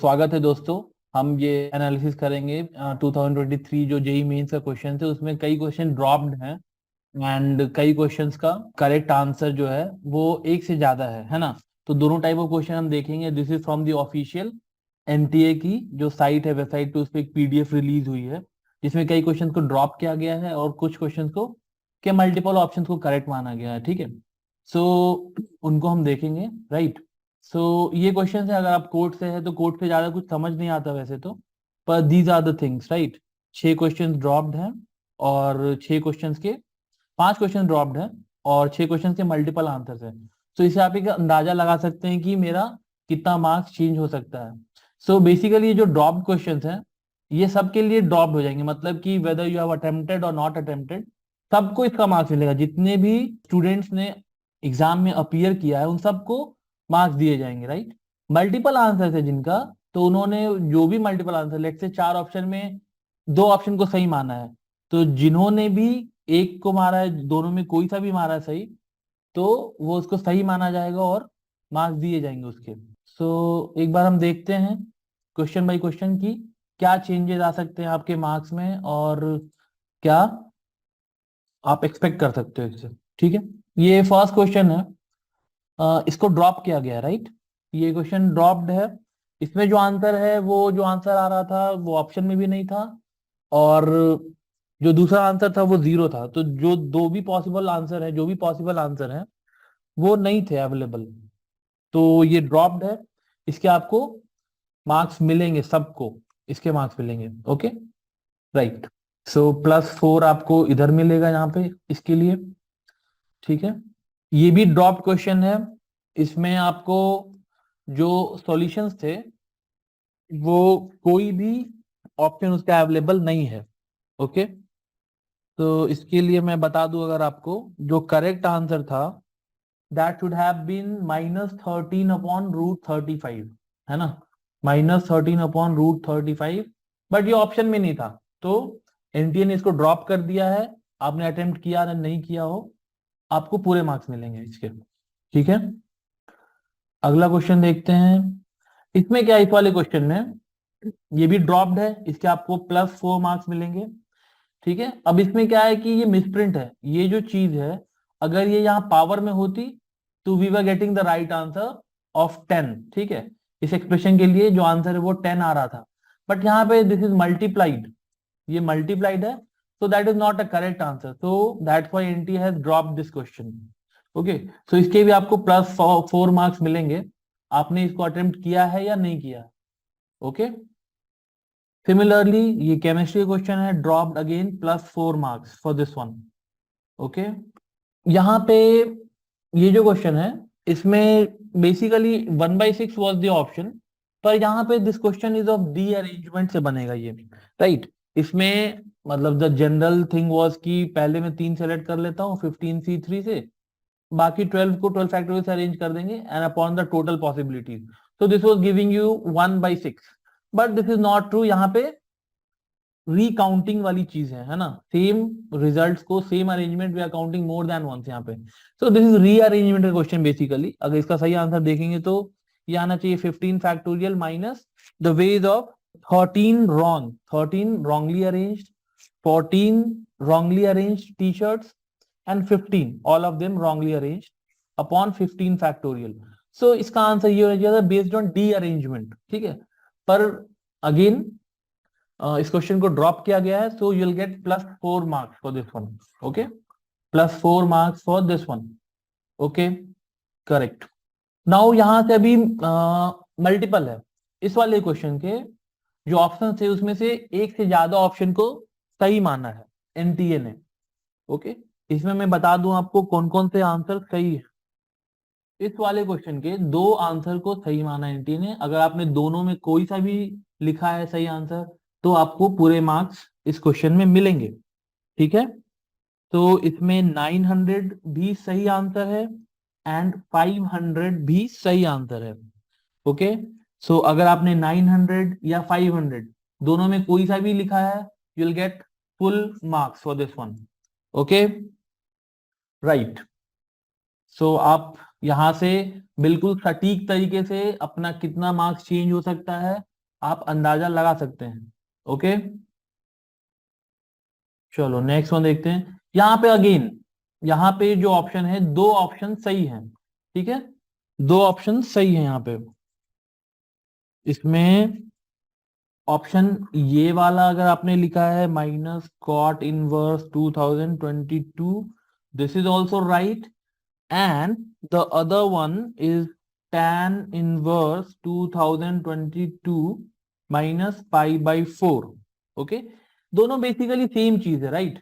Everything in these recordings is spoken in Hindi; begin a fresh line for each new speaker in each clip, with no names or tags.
स्वागत है दोस्तों। हम ये एनालिसिस करेंगे 2023 जो जेई मेंस का क्वेश्चन थे, उसमें कई क्वेश्चन ड्रॉप्ड हैं एंड कई क्वेश्चंस का करेक्ट आंसर जो है वो एक से ज्यादा है ना। तो दोनों टाइप ऑफ क्वेश्चन हम देखेंगे। This is from the official NTA की जो साइट है, वेबसाइट पे उस पर एक पीडीएफ रिलीज हुई है जिसमें कई क्वेश्चन को ड्रॉप किया गया है और कुछ क्वेश्चन को के मल्टीपल ऑप्शंस को करेक्ट माना गया है। ठीक है, सो उनको हम देखेंगे। राइट, सो ये क्वेश्चन है, अगर आप कोर्ट से है तो कोर्ट से ज्यादा कुछ समझ नहीं आता वैसे तो, पर these are the things. Right, 6 question dropped हैं और 6 क्वेश्चन के 5 क्वेश्चन ड्रॉप्ड हैं और 6 क्वेश्चन के मल्टीपल आंसर्स हैं। तो इसे आप एक अंदाजा लगा सकते हैं कि मेरा कितना मार्क्स चेंज हो सकता है। सो बेसिकली ये जो ड्रॉप्ड क्वेश्चंस हैं ये सबके लिए ड्रॉप्ड हो जाएंगे, मतलब कि वेदर यू हैव अटेम्प्टेड और नॉट अटेम्प्टेड सबको इसका मार्क्स मिलेगा। जितने भी स्टूडेंट्स ने एग्जाम में अपीयर किया है उन सबको मार्क्स दिए जाएंगे। राइट, मल्टीपल आंसर है जिनका, तो उन्होंने जो भी मल्टीपल आंसर, लेट से 4 ऑप्शन में 2 ऑप्शन को सही माना है, तो जिन्होंने भी एक को मारा है, दोनों में कोई सा भी मारा है सही, तो वो उसको सही माना जाएगा और मार्क्स दिए जाएंगे उसके। सो एक बार हम देखते हैं क्वेश्चन बाय क्वेश्चन की क्या चेंजेस आ सकते हैं आपके मार्क्स में और क्या आप एक्सपेक्ट कर सकते हो इससे। ठीक है, ये फर्स्ट क्वेश्चन है, इसको ड्रॉप किया गया। राइट, ये क्वेश्चन ड्रॉप्ड है। इसमें जो आंसर है, वो जो आंसर आ रहा था वो ऑप्शन में भी नहीं था और जो दूसरा आंसर था वो 0 था। तो जो दो भी पॉसिबल आंसर है, जो भी पॉसिबल आंसर है वो नहीं थे अवेलेबल, तो ये ड्रॉप्ड है। इसके आपको मार्क्स मिलेंगे, सबको इसके मार्क्स मिलेंगे। ओके, राइट, सो +4 आपको इधर मिलेगा यहाँ पे इसके लिए। ठीक है, ये भी ड्रॉप क्वेश्चन है। इसमें आपको जो सॉल्यूशंस थे वो कोई भी ऑप्शन उसका अवेलेबल नहीं है। ओके, तो इसके लिए मैं बता दूं अगर आपको, जो करेक्ट आंसर था दैट शुड हैव बीन -13/√35, है ना, -13/√35, बट ये ऑप्शन में नहीं था तो एनटीए ने इसको ड्रॉप कर दिया है। आपने अटेम्प्ट किया या नहीं किया हो, आपको पूरे मार्क्स मिलेंगे इसके। ठीक है, अगला क्वेश्चन देखते हैं। इसमें क्या है, इस वाले क्वेश्चन में ये भी ड्रॉप्ड है, इसके आपको +4 मार्क्स मिलेंगे। ठीक है, अब इसमें क्या है कि ये मिसप्रिंट है, ये जो चीज है अगर ये यहाँ पावर में होती तो we were getting the right answer of 10। ठीक है, इस एक्सप्रेशन के लिए जो आंसर है वो 10 आ रहा था, बट यहाँ पे दिस इज मल्टीप्लाइड, ये मल्टीप्लाइड है, so that is not a correct answer, so that's why NT has dropped this question. Okay, so इसके भी आपको +4 मार्क्स मिलेंगे, आपने इसको अटेम्प्ट किया है या नहीं किया। ओके, सिमिलरली ये केमिस्ट्री क्वेश्चन है, dropped again, +4 marks for this one. Okay, यहाँ पे ये जो क्वेश्चन है इसमें बेसिकली 1/6 वॉज द ऑप्शन, पर यहाँ पे this question is of D arrangement से बनेगा ये। राइट, इसमें मतलब द जनरल थिंग वाज कि पहले मैं 3 सेलेक्ट कर लेता हूँ 15C3 से, बाकी 12 को 12 फैक्टोरियल से अरेंज कर देंगे and upon the total possibilities, so this was giving you 1/6, but this is not true. यहाँ पे रीकाउंटिंग वाली चीज है ना, सेम रिजल्ट्स को same arrangement we are counting more than once यहाँ पे। सो दिस इज रीअरेंजमेंट का क्वेश्चन बेसिकली। अगर इसका सही आंसर देखेंगे तो ये आना चाहिए 15 factorial minus the ways of 13 wrong, 13 wrongly arranged, 14 wrongly arranged t-shirts and 15 all of them wrongly arranged upon 15 factorial. So इसका आंसर ये होना चाहिए बेस्ड ऑन डी अरेंजमेंट। ठीक है, पर अगेन इस क्वेश्चन को ड्रॉप किया गया है, so you will gate +4 marks for this one. Okay, +4 marks for this one. Okay, correct. Now यहां से अभी मल्टीपल है, इस वाले क्वेश्चन के जो ऑप्शन थे उसमें से एक से ज्यादा ऑप्शन को सही माना है एनटीए ने। ओके, इसमें मैं बता दूं आपको कौन कौन से आंसर सही है। इस वाले क्वेश्चन के 2 आंसर को सही माना एनटीए ने। अगर आपने दोनों में कोई सा भी लिखा है सही आंसर तो आपको पूरे मार्क्स इस क्वेश्चन में मिलेंगे। ठीक है, तो इसमें 900 भी सही आंसर है एंड 500 भी सही आंसर है। ओके, सो अगर आपने 900 या 500 दोनों में कोई सा भी लिखा है you will get full marks for this one. Okay, right, so आप यहां से बिल्कुल सटीक तरीके से अपना कितना मार्क्स चेंज हो सकता है आप अंदाजा लगा सकते हैं। ओके, चलो नेक्स्ट वन देखते हैं। यहाँ पे अगेन, यहाँ पे जो ऑप्शन है, दो ऑप्शन सही हैं, ठीक है, दो ऑप्शन सही है यहाँ पे। इसमें ऑप्शन ये वाला अगर आपने लिखा है minus cot inverse 2022, this is also right, and the other one is tan inverse 2022 minus pi by 4। Okay, दोनों बेसिकली सेम चीज है, right.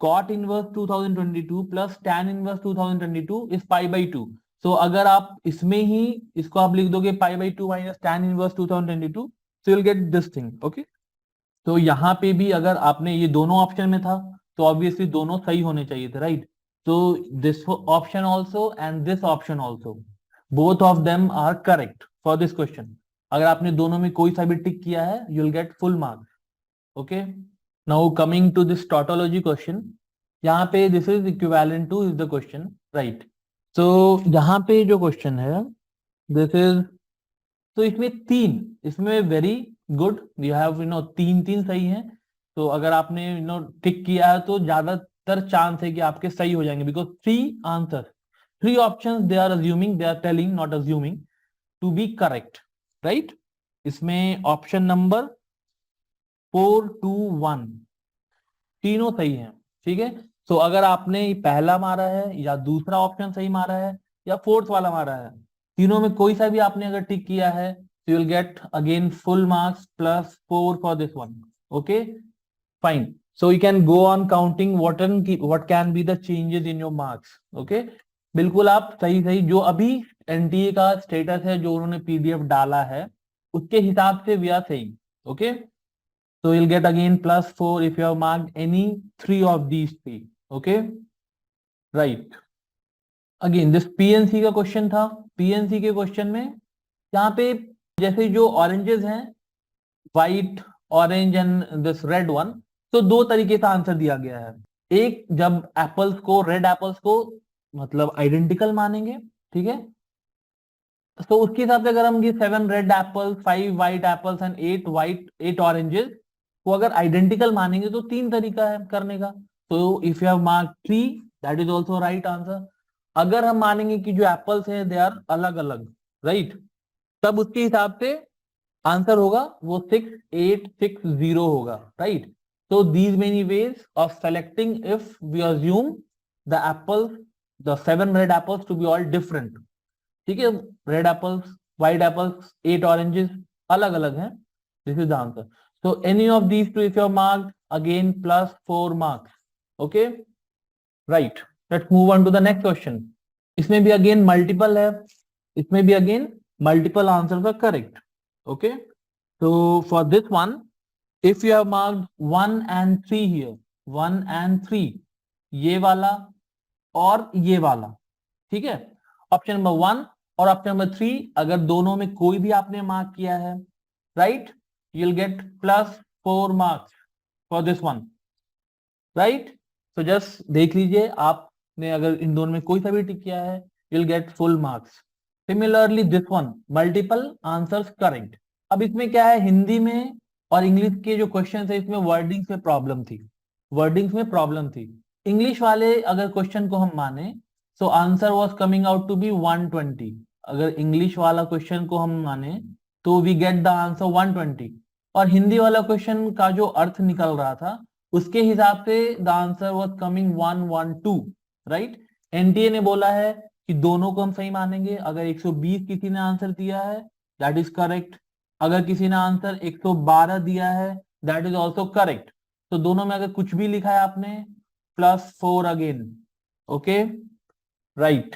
cot inverse 2022 plus tan inverse 2022 is pi by 2। So अगर आप इसमें ही इसको आप लिख दोगे pi by 2 minus tan inverse 2022, so you'll get this thing। Okay, तो यहाँ पे भी अगर आपने ये दोनों ऑप्शन में था तो ऑब्वियसली दोनों सही होने चाहिए थे, राइट। तो this option also and this option also, both of them are correct for this question. अगर आपने दोनों में कोई सा भी टिक किया है, you will get full marks. Okay, now coming to this tautology question, यहाँ पे this is equivalent to is the question, right. तो यहाँ पे जो क्वेश्चन है दिस इज, तो इसमें तीन, इसमें वेरी गुड, यू हैव तीन तीन सही है। तो अगर आपने टिक किया है तो ज्यादातर चांस है कि आपके सही हो जाएंगे, because three answer, three options they are assuming, they are telling not assuming to be correct, right. इसमें ऑप्शन नंबर 4, 2, 1 तीनों सही है, ठीक है। तो अगर आपने पहला मारा है या दूसरा ऑप्शन सही मारा है या फोर्थ वाला मारा है, तीनों में कोई सा भी आपने अगर टिक किया है, तो you will gate again full marks plus 4 for this one. Okay, fine. So you can go on counting what can be the changes in your marks. Okay, बिल्कुल आप सही सही जो अभी एनटीए का स्टेटस है, जो उन्होंने पीडीएफ डाला है, उसके हिसाब से वी आर सही। Okay, so you'll get again plus 4 if you have marked any three of these three। okay, right। Again this PNC का क्वेश्चन था। पीएनसी के क्वेश्चन में यहाँ पे जैसे जो ऑरेंजेस हैं, white, orange and this red one, तो दो तरीके से आंसर दिया गया है। एक, जब एप्पल्स को, रेड एप्पल्स को मतलब आइडेंटिकल मानेंगे, ठीक है, तो उसके हिसाब से अगर हम ये 7 red apples, 5 white apples and 8 oranges को अगर आइडेंटिकल मानेंगे तो तीन तरीका है करने का। तो if you have mark 3, that is also right answer. अगर हम मानेंगे कि जो एप्पल्स हैं दे आर अलग अलग, राइट, तब उसके हिसाब से आंसर होगा वो 6, 8, 6, 0 होगा, right. So these many ways of selecting if we assume the apples, the 7 red apples to be all different। ठीक है, red apples, white apples, 8 oranges अलग अलग हैं, this is the answer. So any of these two if you marked, again plus 4 marks. Okay, right. Let's move on to the next question. इसमें भी अगेन मल्टीपल है, इसमें भी again multiple answers are correct. Okay, so for this one, if you have marked 1 and 3 here, 1 and 3, ये वाला और ये वाला, ठीक है, ऑप्शन नंबर 1 और ऑप्शन नंबर 3 अगर दोनों में कोई भी आपने मार्क किया है, right, you will gate plus 4 marks for this one, right. तो जस्ट देख लीजिए, आपने अगर इन दोनों में कोई सा भी टिक किया है, you will get full marks. Similarly this one, multiple answers correct. अब इसमें क्या है, हिंदी में और इंग्लिश के जो क्वेश्चन है, इसमें वर्डिंग्स में प्रॉब्लम थी, वर्डिंग्स में प्रॉब्लम थी। इंग्लिश वाले अगर क्वेश्चन को हम माने, so answer was coming out to be 120। अगर इंग्लिश वाला क्वेश्चन को हम माने तो वी गेट द आंसर 120, और हिंदी वाला क्वेश्चन का जो अर्थ निकल रहा था उसके हिसाब से the answer was coming 112, right. NTA ने बोला है कि दोनों को हम सही मानेंगे। अगर 120 किसी ने आंसर दिया है, दैट इज करेक्ट। अगर किसी ने आंसर 112 दिया है, दैट इज ऑल्सो करेक्ट। तो दोनों में अगर कुछ भी लिखा है आपने, प्लस 4 अगेन। Okay, right.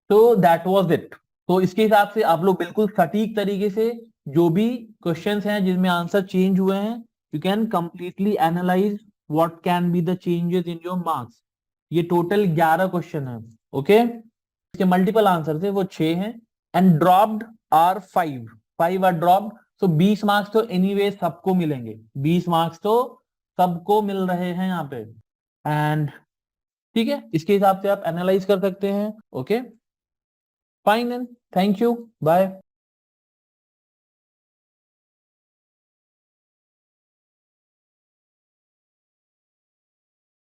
तो दैट वाज इट। तो इसके हिसाब से आप लोग बिल्कुल सटीक तरीके से जो भी क्वेश्चंस हैं जिसमें आंसर चेंज हुए हैं, you can completely analyse what can be the changes in your marks. ये टोटल 11 क्वेश्चन है। ओके, इसके मल्टीपल आंसर थे वो 6 हैं, and dropped are 5 are dropped. तो 20 मार्क्स तो एनीवे सबको मिलेंगे, 20 मार्क्स तो सबको मिल रहे हैं यहाँ पे, एंड ठीक है, इसके हिसाब से आप एनालाइज कर सकते हैं। Okay, fine and thank you, bye.